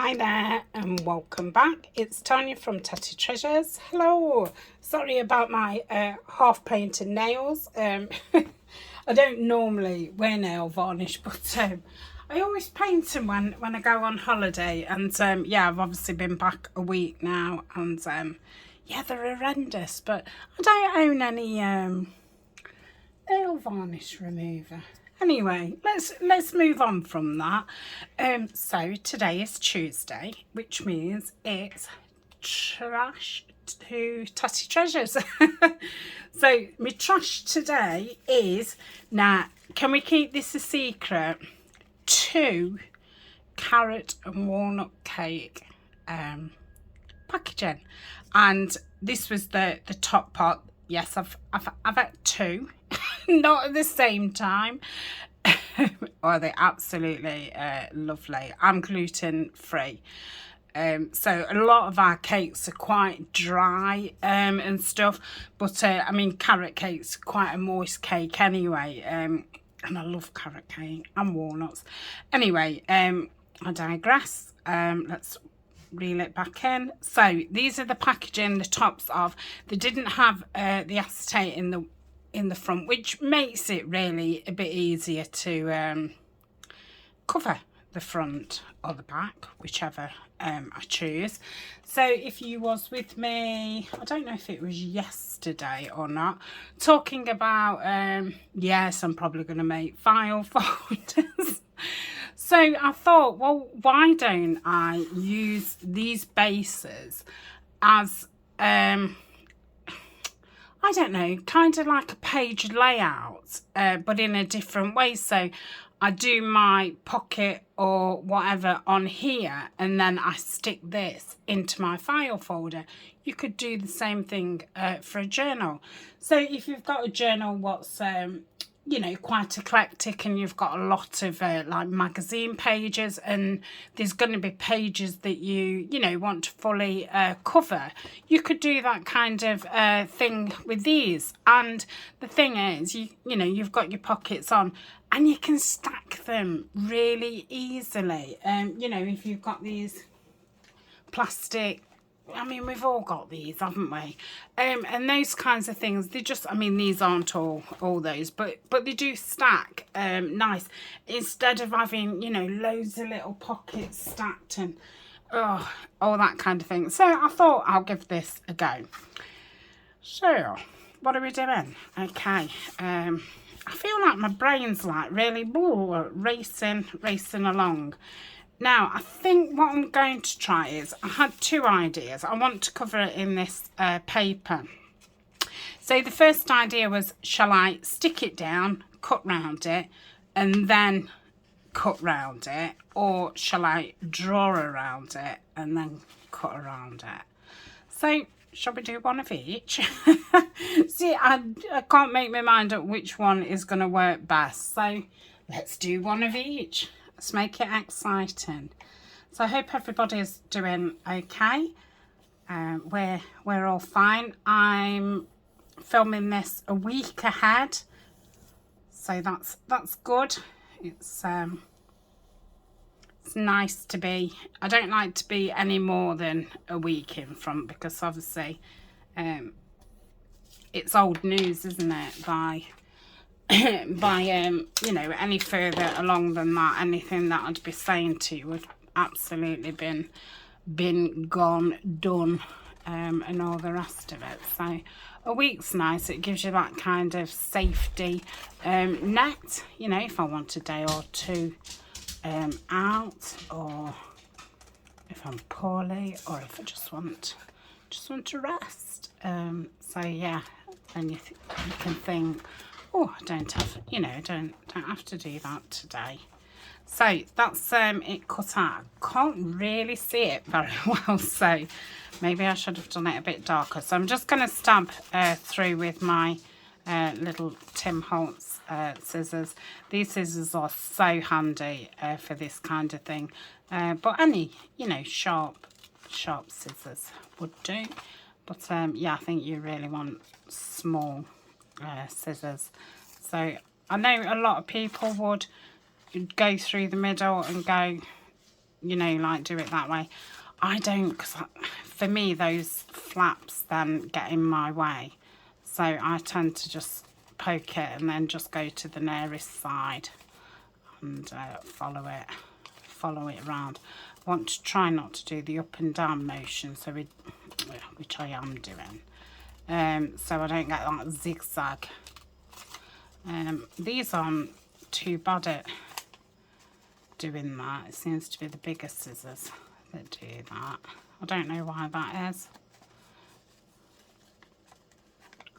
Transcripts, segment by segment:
Hi there and welcome back. It's Tania from Tatty Treasures. Hello. Sorry about my half painted nails. I don't normally wear nail varnish, but I always paint them when I go on holiday. And yeah, I've obviously been back a week now, and yeah, they're horrendous. But I don't own any nail varnish remover. Anyway, let's move on from that. So today is Tuesday, which means it's trash to Tatty Treasures. So my trash today is, now can we keep this a secret? 2 carrot and walnut cake packaging, and this was the top part. Yes, I've had 2. Not at the same time. Oh, they're absolutely lovely. I'm gluten free, so a lot of our cakes are quite dry and stuff, but I mean, carrot cake's quite a moist cake anyway, and I love carrot cake and walnuts. Anyway, I digress. Let's reel it back in. So these are the packaging, the tops of. They didn't have the acetate in the front, which makes it really a bit easier to cover the front or the back, whichever I choose. So if you was with me, I don't know if it was yesterday or not, talking about yes, I'm probably going to make file folders. So I thought, well, why don't I use these bases as I don't know, kind of like a page layout, but in a different way. So I do my pocket or whatever on here, and then I stick this into my file folder. You could do the same thing for a journal. So if you've got a journal what's you know, quite eclectic, and you've got a lot of like magazine pages, and there's going to be pages that you know want to fully cover, you could do that kind of thing with these. And the thing is, you know, you've got your pockets on, and you can stack them really easily. You know, if you've got these plastic, I mean, we've all got these, haven't we? And those kinds of things, they just, I mean, these aren't all those, but they do stack nice, instead of having, you know, loads of little pockets stacked and all that kind of thing. So I thought I'll give this a go. So what are we doing? Okay, I feel like my brain's like really racing along. Now, I think what I'm going to try is, I had 2 ideas. I want to cover it in this paper. So the first idea was, shall I stick it down, cut round it, and then cut round it? Or shall I draw around it and then cut around it? So, shall we do one of each? See, I can't make my mind up which one is going to work best. So, let's do one of each. Let's make it exciting. So I hope everybody's doing okay. We're all fine. I'm filming this a week ahead, so that's good. It's nice to be. I don't like to be any more than a week in front, because obviously it's old news, isn't it? By you know, any further along than that, anything that I'd be saying to you would absolutely been gone, done, and all the rest of it. So a week's nice. It gives you that kind of safety net, you know, if I want a day or 2 out, or if I'm poorly, or if I just want to rest. So yeah, and you can think, oh, I don't have, you know, don't have to do that today. So that's it cut out. I can't really see it very well, so maybe I should have done it a bit darker. So I'm just going to stab through with my little Tim Holtz scissors. These scissors are so handy for this kind of thing, but any, you know, sharp scissors would do. But yeah, I think you really want small scissors. So I know a lot of people would go through the middle and go you know, like do it that way. I don't, because for me those flaps then get in my way, so I tend to just poke it and then just go to the nearest side and follow it around. I want to try not to do the up and down motion, so which I am doing, so I don't get that zigzag. These aren't too bad at doing that. It seems to be the bigger scissors that do that. I don't know why that is.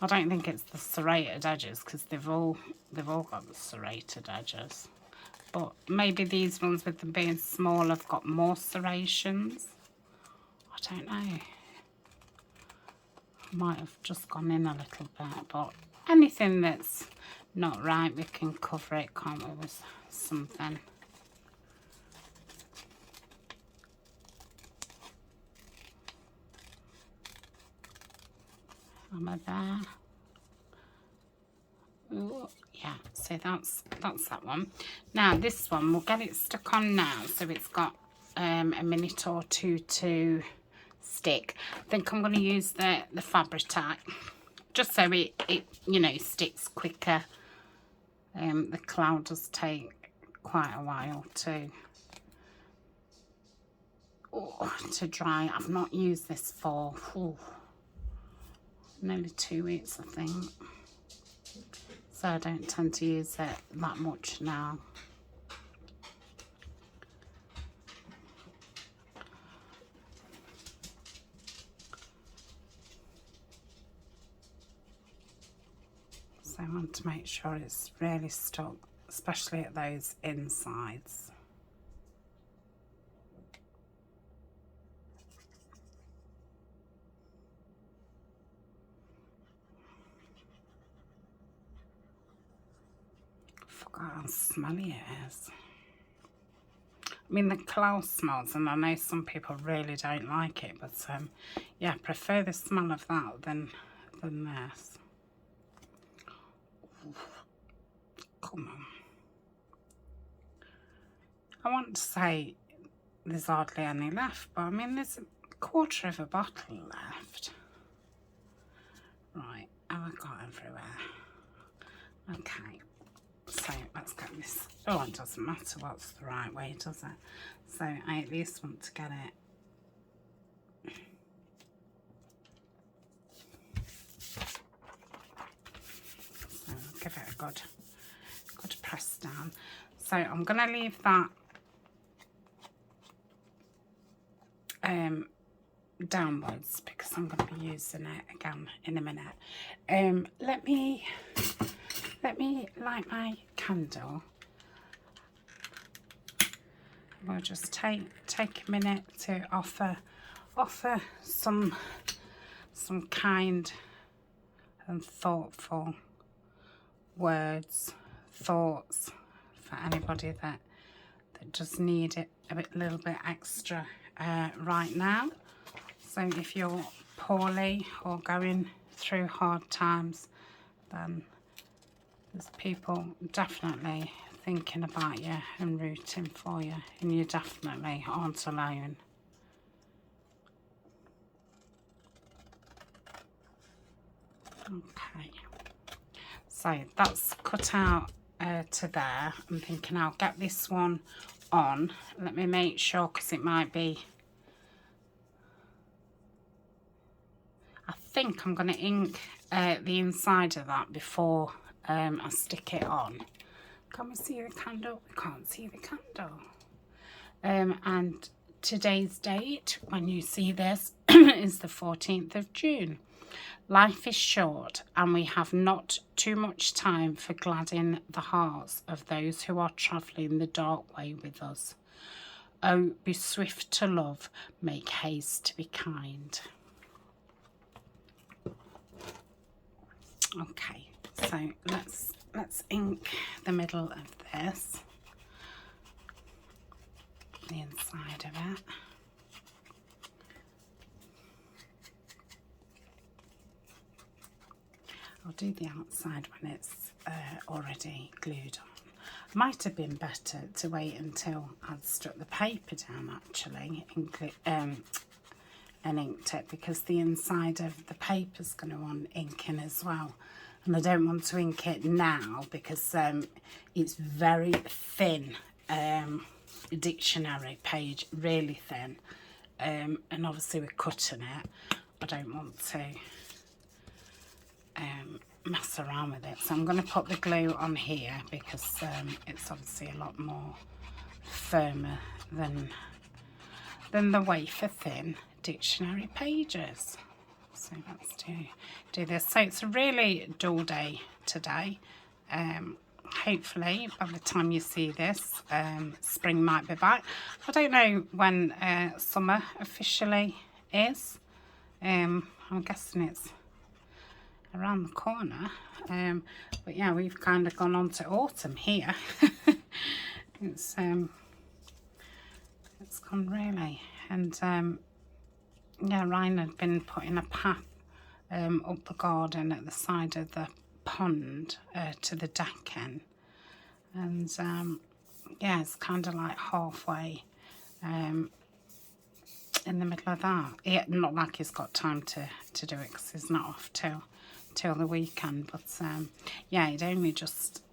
I don't think it's the serrated edges, because they've all got the serrated edges. But maybe these ones, with them being small, have got more serrations. I don't know. Might have just gone in a little bit, but anything that's not right, we can cover it, can't we, with something. Am I there? Ooh, yeah, so that's that one. Now this one, we'll get it stuck on now, so it's got a minute or two to stick. I think I'm going to use the fabric tack, just so it you know, sticks quicker. The cloud does take quite a while to dry. I've not used this for nearly 2 weeks, I think, so I don't tend to use it that much now. So I want to make sure it's really stuck, especially at those insides. I forgot how smelly it is. I mean, the cloud smells, and I know some people really don't like it, but yeah, I prefer the smell of that than this. Come on. I want to say there's hardly any left, but I mean, there's a quarter of a bottle left. Right, have I got everywhere? Okay, so let's get this. Oh, it doesn't matter what's the right way, does it? So I at least want to get it. So give it a good press down. So I'm going to leave that downwards, because I'm going to be using it again in a minute. Let me light my candle. We'll just take a minute to offer some kind and thoughtful words, thoughts for anybody that does need it a little bit extra right now. So if you're poorly or going through hard times, then there's people definitely thinking about you and rooting for you, and you definitely aren't alone. Okay, so that's cut out to there. I'm thinking I'll get this one on. Let me make sure, because it might be, I think I'm going to ink the inside of that before I stick it on. Can we see the candle? We can't see the candle. And today's date, when you see this, is the 14th of June. Life is short, and we have not too much time for gladding the hearts of those who are travelling the dark way with us. Oh, be swift to love, make haste to be kind. Okay, so let's ink the middle of this, the inside of it. I'll do the outside when it's already glued on. Might have been better to wait until I'd stuck the paper down actually and inked it, because the inside of the paper's going to want inking as well. And I don't want to ink it now because it's very thin, dictionary page, really thin. And obviously we're cutting it. I don't want to mess around with it. So I'm going to put the glue on here because it's obviously a lot more firmer than the wafer thin dictionary pages. So let's do this. So it's a really dull day today. Hopefully by the time you see this, spring might be back. I don't know when summer officially is. I'm guessing it's around the corner, but yeah, we've kind of gone on to autumn here. it's gone really. And yeah, Ryan had been putting a path up the garden at the side of the pond to the deck end, and yeah, it's kind of like halfway in the middle of that. Yeah, not like he's got time to do it because he's not off till the weekend, but yeah, he'd only just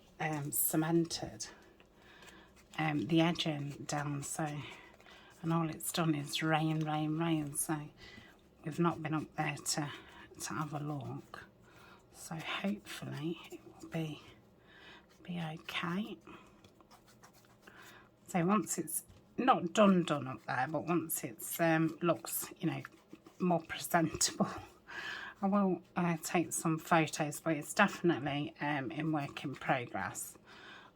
cemented the edging down, so, and all it's done is rain, so we've not been up there to have a look. So hopefully it will be okay. So once it's not done up there, but once it's looks, you know, more presentable, I will take some photos, but it's definitely in work in progress.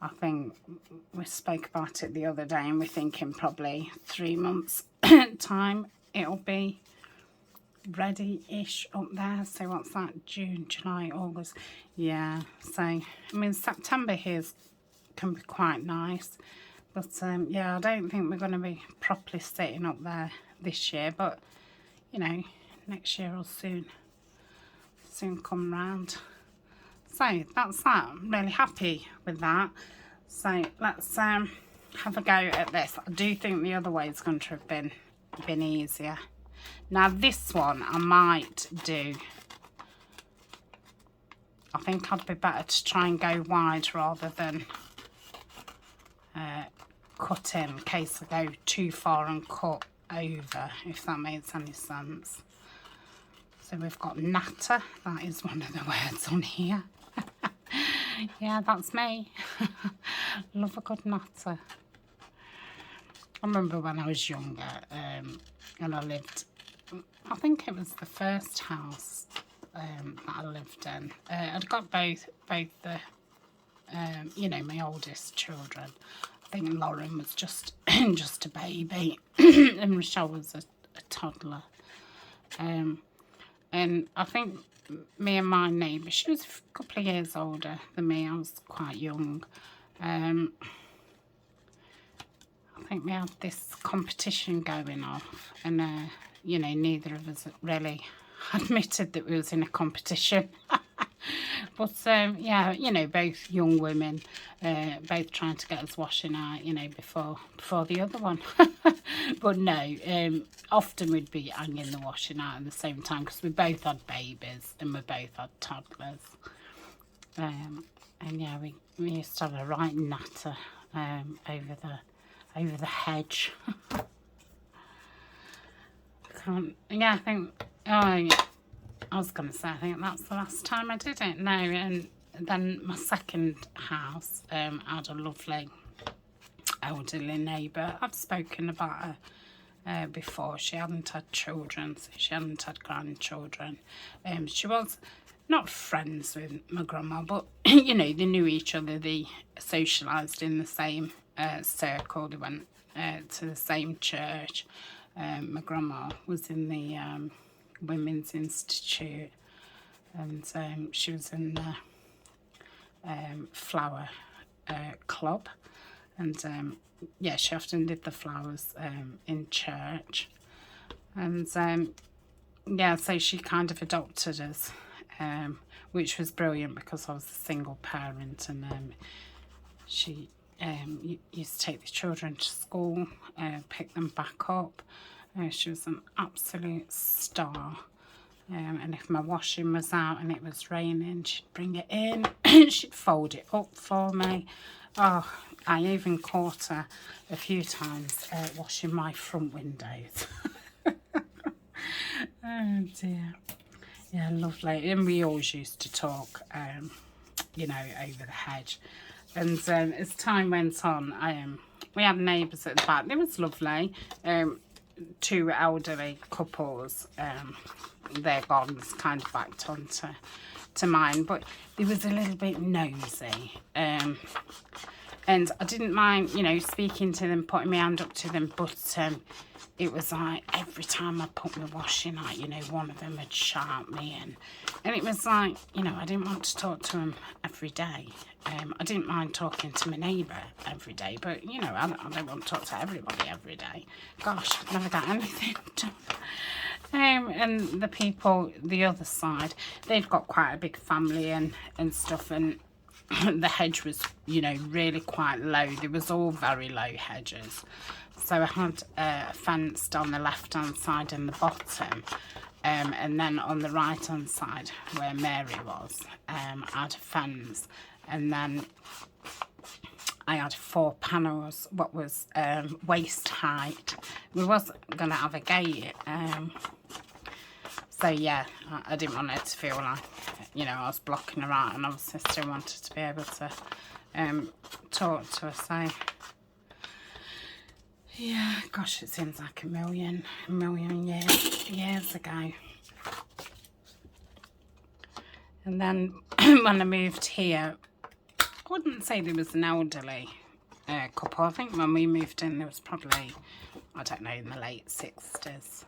I think we spoke about it the other day and we're thinking probably 3 months time it'll be ready-ish up there. So what's that, June, July, August? Yeah, so I mean September here can be quite nice, but yeah, I don't think we're going to be properly sitting up there this year, but you know, next year will soon come round. So that's that. I'm really happy with that. So let's have a go at this. I do think the other way is going to have been easier. Now this one I might do, I think I'd be better to try and go wide rather than cut in case I go too far and cut over, if that makes any sense. So we've got natter, that is one of the words on here. Yeah, that's me. Love a good natter. I remember when I was younger and I lived, I think it was the first house that I lived in. I'd got both the, you know, my oldest children. I think Lauren was just a baby and Rochelle was a toddler. And I think me and my neighbour, she was a couple of years older than me. I was quite young. I think we had this competition going off, and you know, neither of us really admitted that we was in a competition. But yeah, you know, both young women, both trying to get us washing out, you know, before the other one. But no, often we'd be hanging the washing out at the same time because we both had babies and we both had toddlers. And yeah, we used to have a right natter over the hedge. Yeah, I think, oh yeah, I was going to say, I think that's the last time I did it. No, and then my second house had a lovely elderly neighbour. I've spoken about her before. She hadn't had children, so she hadn't had grandchildren. She was not friends with my grandma, but you know, they knew each other. They socialised in the same circle. They went to the same church. My grandma was in the Women's Institute, and she was in the flower club, and yeah, she often did the flowers in church, and yeah, so she kind of adopted us, which was brilliant because I was a single parent, and she used to take the children to school, pick them back up. She was an absolute star. And if my washing was out and it was raining, she'd bring it in and she'd fold it up for me. Oh, I even caught her a few times washing my front windows. Oh dear. Yeah, lovely. And we always used to talk, you know, over the hedge. And as time went on, we had neighbours at the back. It was lovely. Two elderly couples. Their gardens kind of backed onto mine, but it was a little bit nosy. And I didn't mind, you know, speaking to them, putting my hand up to them, but it was like every time I put my washing out, you know, one of them would shout me, and it was like, you know, I didn't want to talk to them every day. I didn't mind talking to my neighbour every day, but, you know, I don't want to talk to everybody every day. Gosh, I've never got anything done. And the people the other side, they'd got quite a big family and stuff, and the hedge was, you know, really quite low. There was all very low hedges. So I had a fence on the left-hand side and the bottom, and then on the right-hand side where Mary was, I had a fence, and then I had 4 panels, what was waist height. We wasn't going to have a gate. So yeah, I didn't want her to feel like, you know, I was blocking her out, and obviously still wanted to be able to talk to her. So yeah, gosh, it seems like a million years ago. And then when I moved here, I wouldn't say there was an elderly couple. I think when we moved in, there was probably, I don't know, in the late 60s.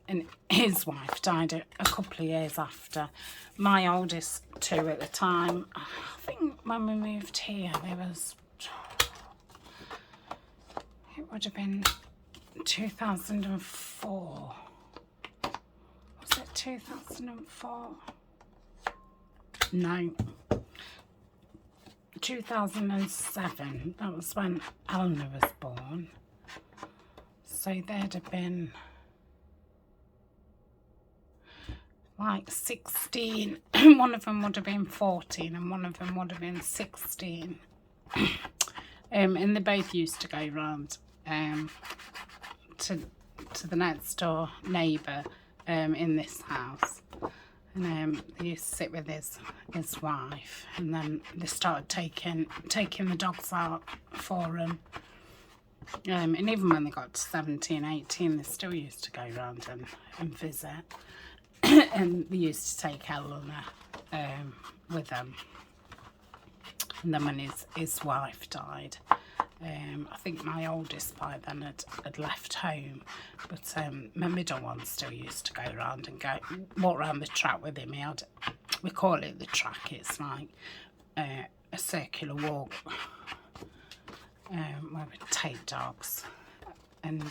And his wife died a couple of years after. My oldest 2 at the time, I think when we moved here, there was, it would have been 2004. Was it 2004? No. 2007. That was when Eleanor was born. So there'd have been like 16. One of them would have been 14 and one of them would have been 16. And they both used to go round to the next door neighbour in this house, and they used to sit with his wife, and then they started taking the dogs out for him. And even when they got to 17, 18, they still used to go round and visit. And they used to take Eleanor with them. And then when his wife died, I think my oldest by then had left home, but my middle one still used to go around and walk around the track with him. We call it the track. It's like a circular walk where we take dogs, and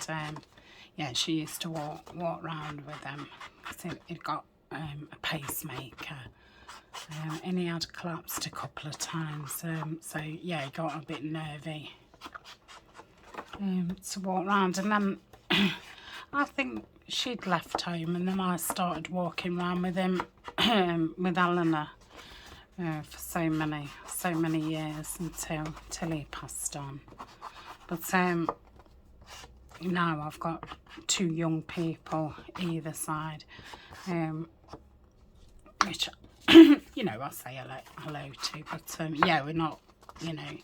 yeah, she used to walk around with them. So he'd got a pacemaker, and he had collapsed a couple of times. So yeah, he got a bit nervy to walk around, and then I think she'd left home, and then I started walking around with him, with Eleanor, for so many years until he passed on. But now I've got 2 young people either side, which you know, I say hello to, but yeah, we're not, you know,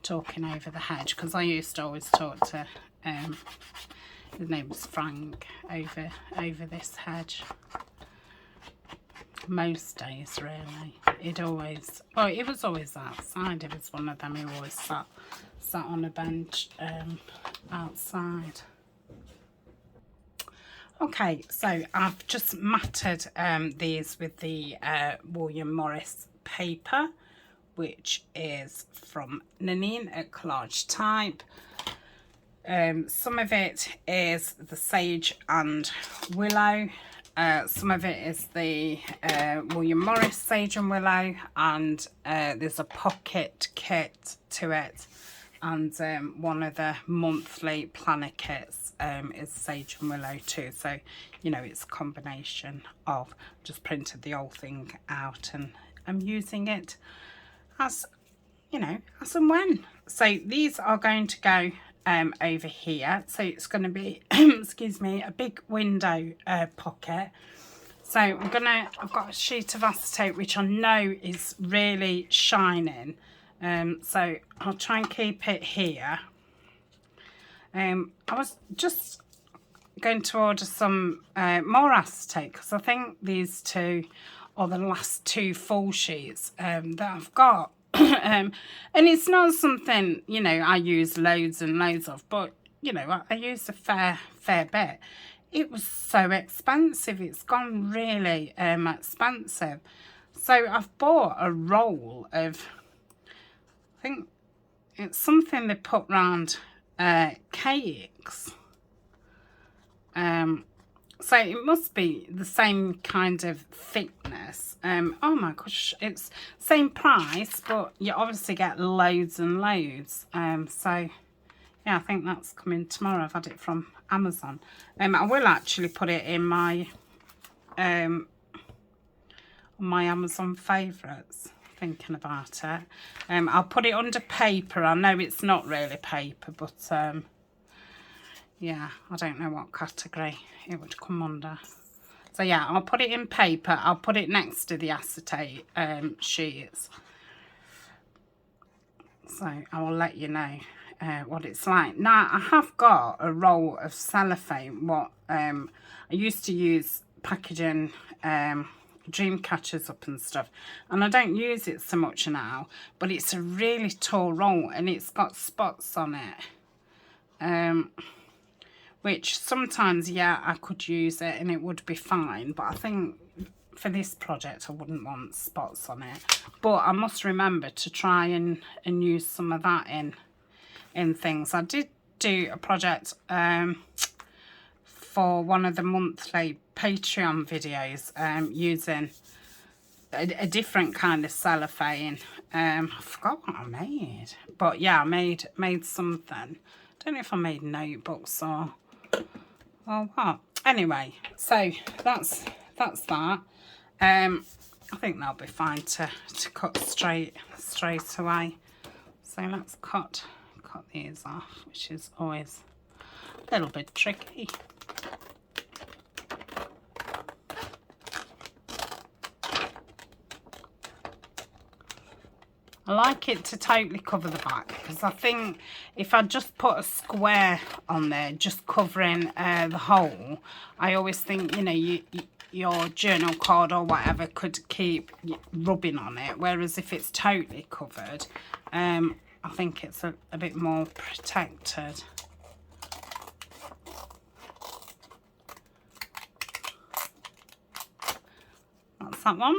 talking over the hedge, because I used to always talk to his name was Frank over this hedge most days, really. It was always outside. It was one of them who always sat on a bench outside. Okay, so I've just matted these with the William Morris paper, which is from Nanine at Collage Type. Some of it is the sage and willow, some of it is the William Morris Sage and Willow, and there's a pocket kit to it, and one of the monthly planner kits is Sage and Willow too. So, you know, it's a combination of, just printed the whole thing out and I'm using it as, you know, as and when. So these are going to go over here. So it's going to be, excuse me, a big window pocket. So I've got a sheet of acetate which I know is really shining. So I'll try and keep it here. I was just going to order some more acetate because I think these two are the last two full sheets that I've got. And it's not something, you know, I use loads and loads of, but, you know, I use a fair bit. It was so expensive. It's gone really expensive. So I've bought a roll of, I think it's something they put round cakes. So it must be the same kind of thickness. Oh my gosh, it's same price, but you obviously get loads and loads. So yeah, I think that's coming tomorrow. I've had it from Amazon. I will actually put it in my Amazon favourites, thinking about it. I'll put it under paper. I know it's not really paper, but yeah, I don't know what category it would come under. So yeah, I'll put it in paper. I'll put it next to the acetate sheets. So I will let you know what it's like. Now, I have got a roll of cellophane. What I used to use packaging dream catchers up and stuff, and I don't use it so much now, but it's a really tall roll and it's got spots on it. Which sometimes, yeah, I could use it and it would be fine. But I think for this project, I wouldn't want spots on it. But I must remember to try and use some of that in things. I did do a project for one of the monthly Patreon videos using a different kind of cellophane. I forgot what I made. But yeah, I made something. I don't know if I made notebooks or what. Anyway, so that's that. I think that'll be fine to cut straight away. So let's cut these off, which is always a little bit tricky. I like it to totally cover the back, because I think if I just put a square on there, just covering the hole, I always think, you know, your journal card or whatever could keep rubbing on it. Whereas if it's totally covered, I think it's a bit more protected. That's that one.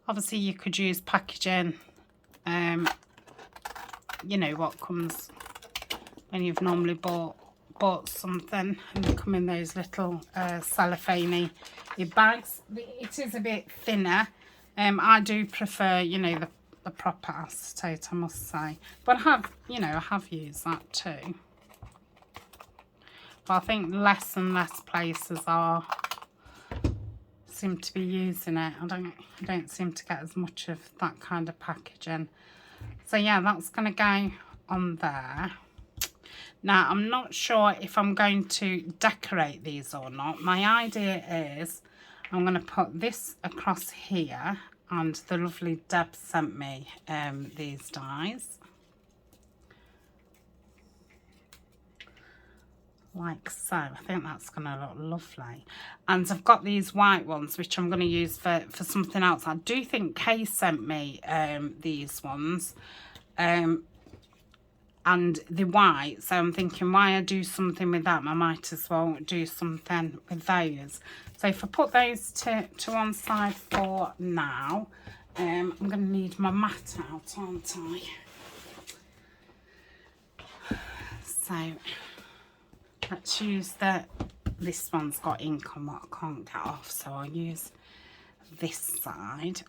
Obviously, you could use packaging, you know, what comes when you've normally bought something, and they come in those little cellophane bags. It is a bit thinner. I do prefer, you know, the proper acetate, I must say. But I have, you know, I have used that too. But I think less and less places seem to be using it. I don't seem to get as much of that kind of packaging. So yeah, that's going to go on there. Now, I'm not sure if I'm going to decorate these or not. My idea is I'm going to put this across here, and the lovely Deb sent me these dies. Like so. I think that's going to look lovely. And I've got these white ones, which I'm going to use for something else. I do think Kay sent me these ones. And the white. So I'm thinking, why I do something with that? I might as well do something with those. So if I put those to one side for now, I'm going to need my mat out, aren't I? So let's use the this one's got ink on what I can't get off, so I'll use this side.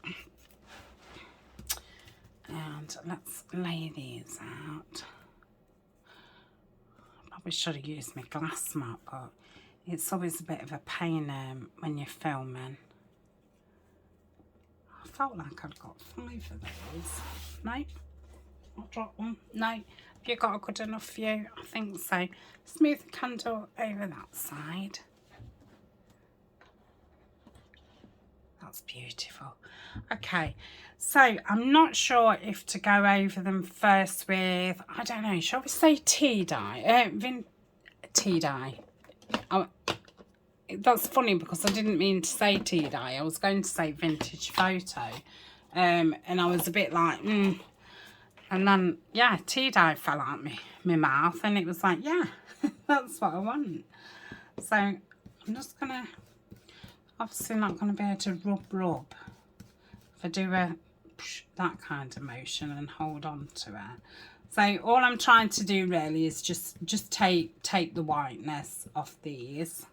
And let's lay these out. Probably should have used my glass mat, but it's always a bit of a pain when you're filming. I felt like I'd got 5 of those. No? I'll drop one. No? Have you got a good enough view? I think so. Smooth the candle over that side. That's beautiful. Okay, so I'm not sure if to go over them first with, I don't know, shall we say tea dye? Tea dye. That's funny because I didn't mean to say tea dye. I was going to say vintage photo. And I was a bit like, And then, yeah, tea dye fell out my mouth. And it was like, yeah, that's what I want. So I'm just going to, obviously not going to be able to rub. If I do that kind of motion and hold on to it. So all I'm trying to do really is just take the whiteness off these.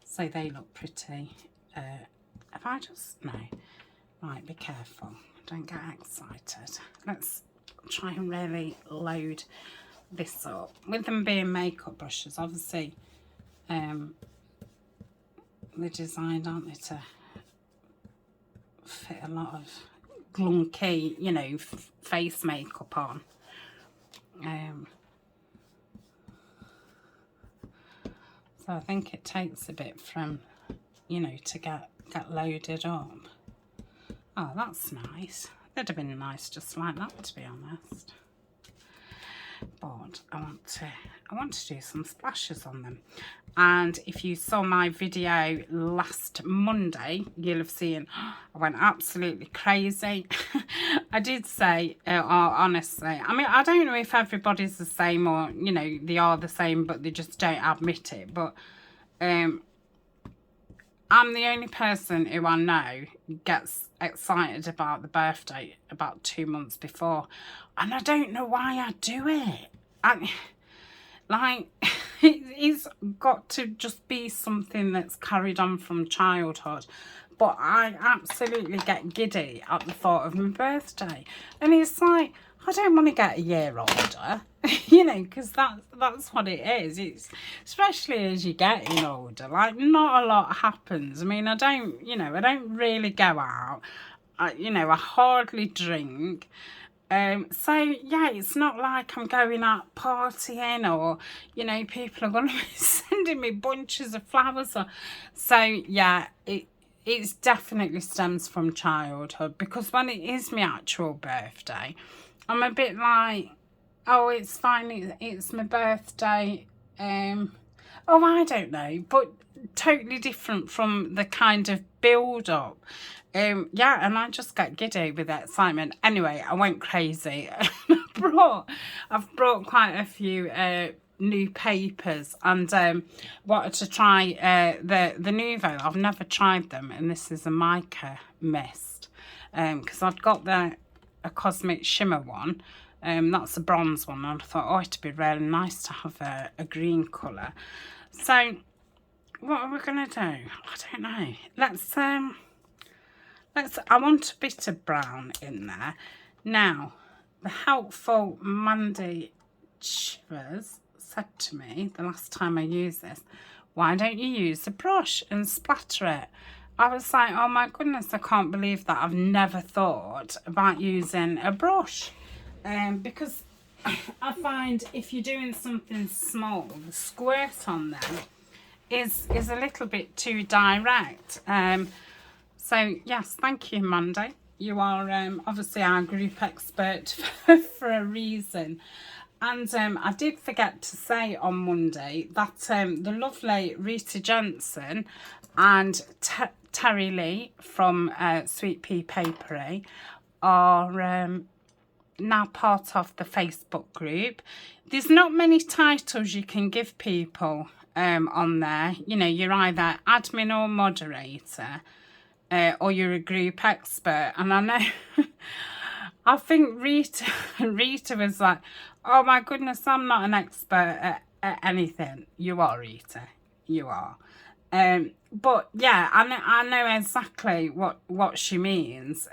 So they look pretty. If I just, no. Right, be careful. Don't get excited. Let's try and really load this up. With them being makeup brushes, obviously, they're designed, aren't they, to fit a lot of glunky, you know, face makeup on. So I think it takes a bit from, you know, to get loaded up. Oh, that's nice. That'd have been nice just like that, to be honest. But I want to do some splashes on them. And if you saw my video last Monday, you'll have seen I went absolutely crazy. I did say, honestly, I mean, I don't know if everybody's the same or, you know, they are the same, but they just don't admit it. But I'm the only person who I know gets excited about the birthday about 2 months before. And I don't know why I do it. Like, it's got to just be something that's carried on from childhood. But I absolutely get giddy at the thought of my birthday. And it's like, I don't want to get a year older, you know, because that's what it is. It's especially as you're getting older, like, not a lot happens. I mean, I don't really go out. You know, I hardly drink. So yeah, it's not like I'm going out partying or, you know, people are going to be sending me bunches of flowers. So yeah, it's definitely stems from childhood, because when it is my actual birthday, I'm a bit like, oh, it's fine, it's my birthday. Oh, I don't know, but totally different from the kind of build up. Yeah, and I just get giddy with excitement. Anyway, I went crazy. I've brought quite a few new papers, and wanted to try the Nouveau. I've never tried them, and this is a mica mist, because I've got a Cosmic Shimmer one. That's a bronze one, and I thought, oh, it'd be really nice to have a green colour. So what are we gonna do? I don't know. I want a bit of brown in there. Now, the helpful Mandy Chivers said to me the last time I used this, why don't you use a brush and splatter it? I was like, oh my goodness, I can't believe that. I've never thought about using a brush. Because I find if you're doing something small, the squirt on them is a little bit too direct. So yes, thank you, Mandy. You are obviously our group expert for a reason. And I did forget to say on Monday that the lovely Rita Jensen and Terry Lee from Sweet Pea Papery are now part of the Facebook group. There's not many titles you can give people on there. You know, you're either admin or moderator, or you're a group expert. And I know, I think Rita was like, oh my goodness, I'm not an expert at anything. You are, Rita. you are. But yeah, I know exactly what she means.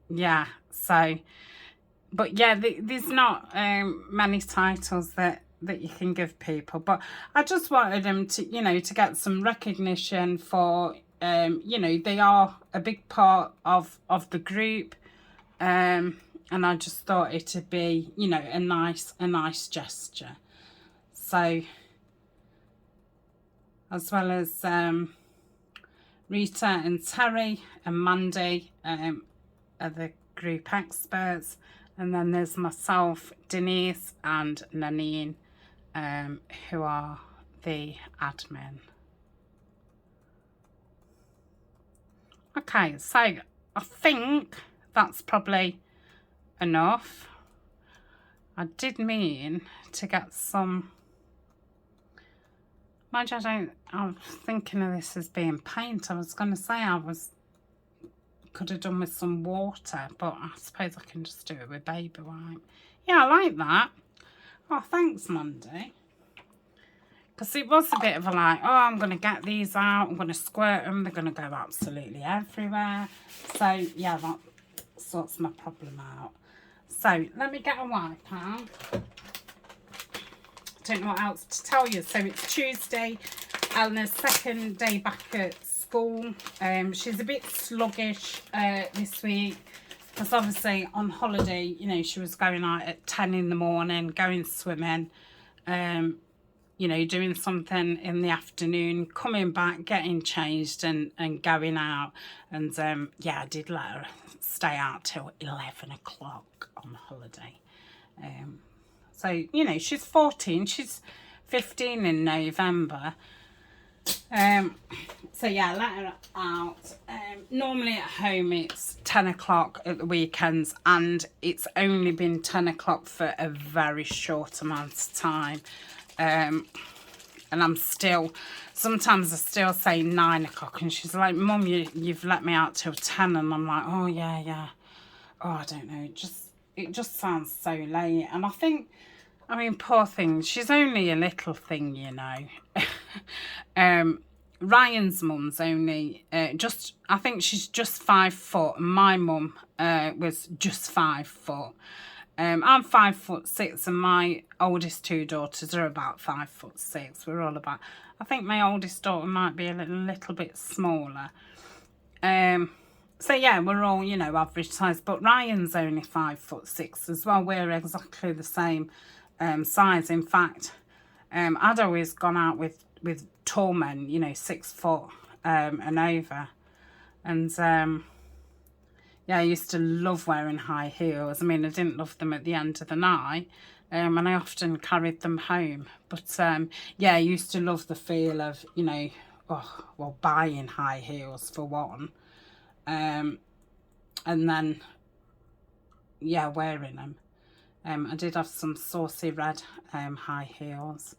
Yeah, so, but yeah, there's not many titles that you can give people, but I just wanted them to, you know, to get some recognition for, you know, they are a big part of the group, and I just thought it'd be, you know, a nice gesture. So, as well as Rita and Terry and Mandy are the group experts, and then there's myself, Denise and Nanine, who are the admin. Okay, so I think that's probably enough. I did mean to get some, mind you, I was thinking of this as being paint. I was going to say could have done with some water, but I suppose I can just do it with baby wipe. Yeah, I like that. Oh, thanks, Mandy. Because it was a bit of a like, oh, I'm going to get these out, I'm going to squirt them, they're going to go absolutely everywhere. So, yeah, that sorts my problem out. So, let me get a wipe out. Don't know what else to tell you. So, it's Tuesday, Eleanor's second day back at school. She's a bit sluggish this week. Because obviously, on holiday, you know, she was going out at 10 in the morning, going swimming. You know, doing something in the afternoon, coming back, getting changed and going out. And yeah, I did let her stay out till 11 o'clock on holiday. So, you know, she's 14, she's 15 in November. So yeah, let her out. Normally at home it's 10 o'clock at the weekends, and it's only been 10 o'clock for a very short amount of time. And I'm still, sometimes I still say 9 o'clock, and she's like, Mum, you've let me out till 10, and I'm like, oh yeah. Oh, I don't know, it just sounds so late. And I think, I mean, poor thing, she's only a little thing, you know. Ryan's mum's only I think she's just 5 foot, and my mum was just 5 foot. I'm 5'6", and my oldest two daughters are about 5'6". We're all about, I think my oldest daughter might be a little bit smaller. So yeah, we're all, you know, average size, but Ryan's only 5'6" as well. We're exactly the same size. In fact, I'd always gone out with tall men, you know, 6 foot and over. And yeah, I used to love wearing high heels. I mean, I didn't love them at the end of the night, and I often carried them home. But yeah, I used to love the feel of, you know, oh, well, buying high heels for one, and then yeah, wearing them. I did have some saucy red high heels.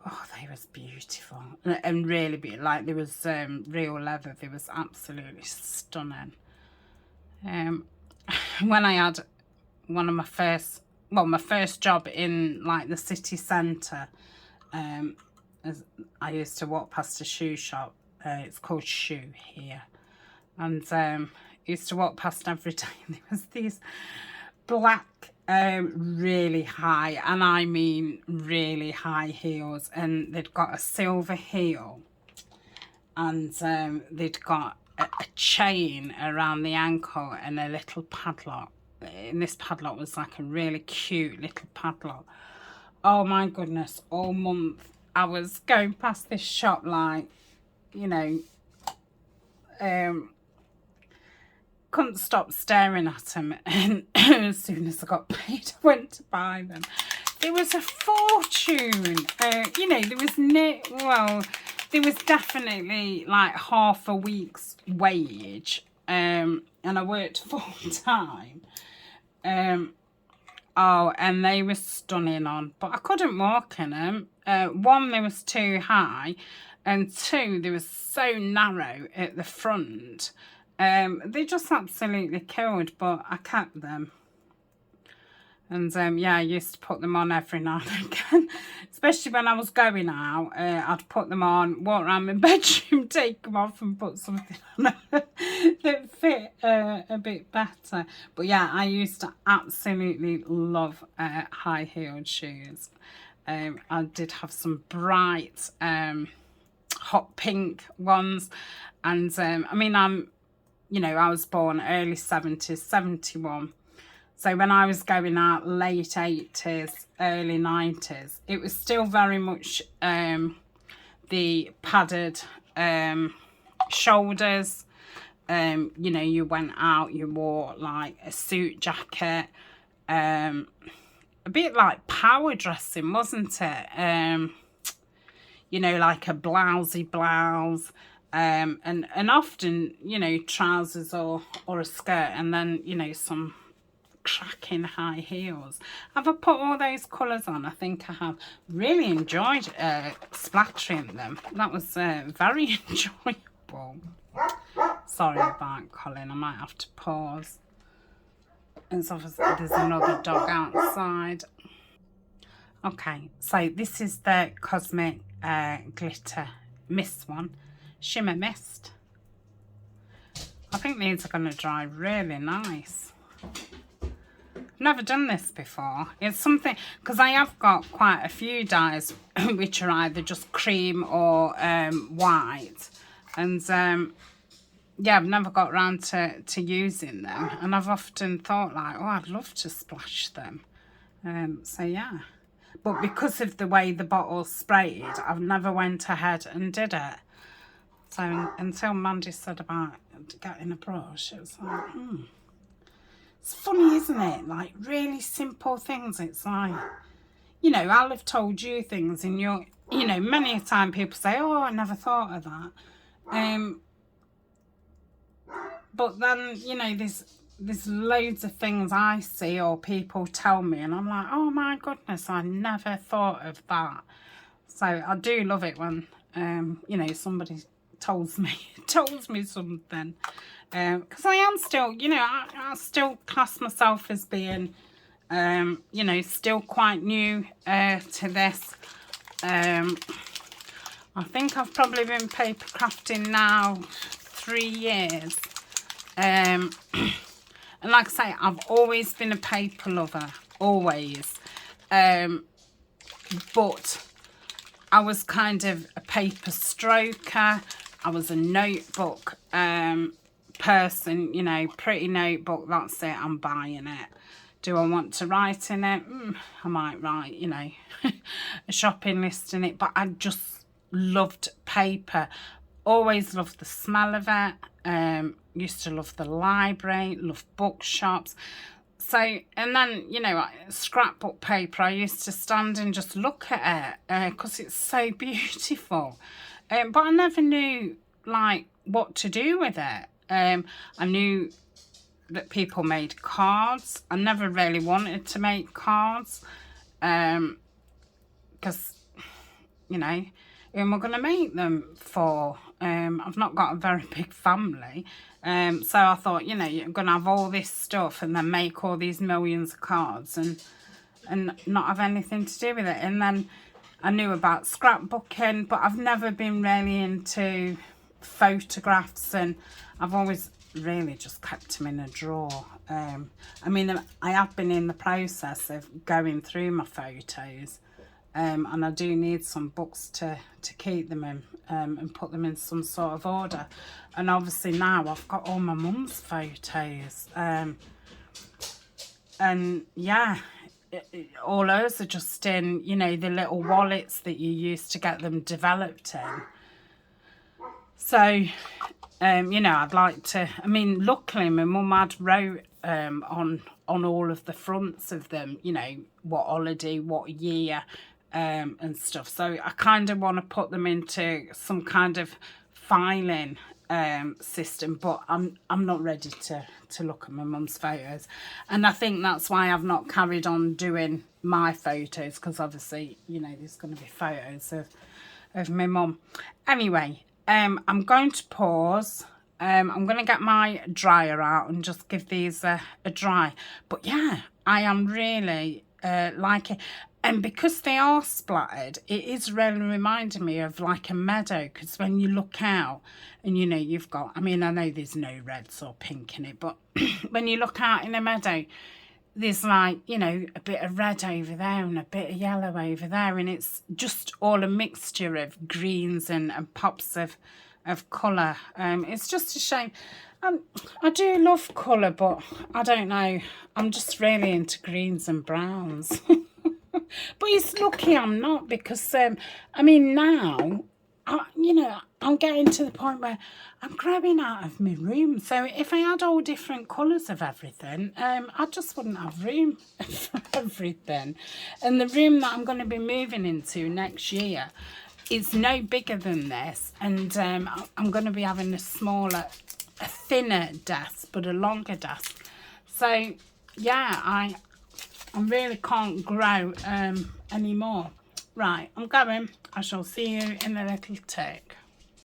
Oh, they was beautiful, and really beautiful. Like, there was real leather. They was absolutely stunning. When I had one of my first job in like the city centre, as I used to walk past a shoe shop. It's called Shoe here, and used to walk past every day, and there was these black really high, and I mean really high heels, and they'd got a silver heel, and they'd got a chain around the ankle and a little padlock, and this padlock was like a really cute little padlock. Oh my goodness, all month I was going past this shop, like, you know, couldn't stop staring at them, and as soon as I got paid, I went to buy them. There was a fortune. You know, there was definitely like half a week's wage, and I worked full time. Oh, and they were stunning on, but I couldn't walk in them. One, they was too high, and two, they was so narrow at the front. They just absolutely killed, but I kept them. And yeah, I used to put them on every now and again, especially when I was going out. I'd put them on, walk around my bedroom, take them off and put something on that fit a bit better. But yeah, I used to absolutely love high-heeled shoes. I did have some bright hot pink ones, and I mean, I was born early 70s, 71. So when I was going out late 80s, early 90s, it was still very much the padded shoulders. You went out, you wore like a suit jacket, a bit like power dressing, wasn't it? Like a blousey blouse. And often, trousers or a skirt, and then, some cracking high heels. Have I put all those colours on? I think I have. Really enjoyed splattering them. That was very enjoyable. Sorry about Colin, I might have to pause. It's obviously there's another dog outside. Okay, so this is the Cosmic Glitter Mist one. Shimmer Mist. I think these are going to dry really nice. Never done this before. It's something, because I have got quite a few dyes which are either just cream or white, and yeah, I've never got around to using them, and I've often thought like, oh, I'd love to splash them. So yeah, but because of the way the bottle's sprayed, I've never went ahead and did it. So until Mandy said about getting a brush, it was like, It's funny, isn't it? Like, really simple things. It's like, I'll have told you things and many a time people say, oh, I never thought of that. But then, there's loads of things I see or people tell me and I'm like, oh my goodness, I never thought of that. So I do love it when, somebody tells me something. Because I am still, I still class myself as being, still quite new to this. I think I've probably been paper crafting now 3 years. And like I say, I've always been a paper lover, always. But I was kind of a paper stroker. I was a notebook person, pretty notebook, that's it, I'm buying it. Do I want to write in it? I might write, a shopping list in it, but I just loved paper. Always loved the smell of it. Used to love the library, loved bookshops. So, and then, scrapbook paper, I used to stand and just look at it because it's so beautiful. But I never knew, like, what to do with it. I knew that people made cards. I never really wanted to make cards because, who am I going to make them for? I've not got a very big family. So I thought, you're going to have all this stuff and then make all these millions of cards and not have anything to do with it. And then I knew about scrapbooking, but I've never been really into photographs, and I've always really just kept them in a drawer. I mean, I have been in the process of going through my photos, and I do need some books to keep them in and put them in some sort of order. And obviously now I've got all my mum's photos, and yeah, all those are just in, the little wallets that you use to get them developed in. So, I'd like to, luckily my mum had wrote on all of the fronts of them, what holiday, what year, and stuff. So I kind of want to put them into some kind of filing system, but I'm not ready to look at my mum's photos, and I think that's why I've not carried on doing my photos, because obviously there's going to be photos of my mum. Anyway, I'm going to pause. I'm going to get my dryer out and just give these a dry. But yeah, I am really liking, and because they are splattered, it is really reminding me of like a meadow, because when you look out and, you know, you've got, I mean, I know there's no reds or pink in it, but when you look out in a meadow, there's like, you know, a bit of red over there and a bit of yellow over there, and it's just all a mixture of greens and pops of colour. It's just a shame. I do love colour, but I don't know, I'm just really into greens and browns. But it's lucky I'm not, because I mean, now you know, I'm getting to the point where I'm growing out of my room. So if I had all different colours of everything, I just wouldn't have room for everything. And the room that I'm going to be moving into next year is no bigger than this. And I'm going to be having a smaller, a thinner desk, but a longer desk. So yeah, I really can't grow anymore. Right, I'm going. I shall see you in a little tick.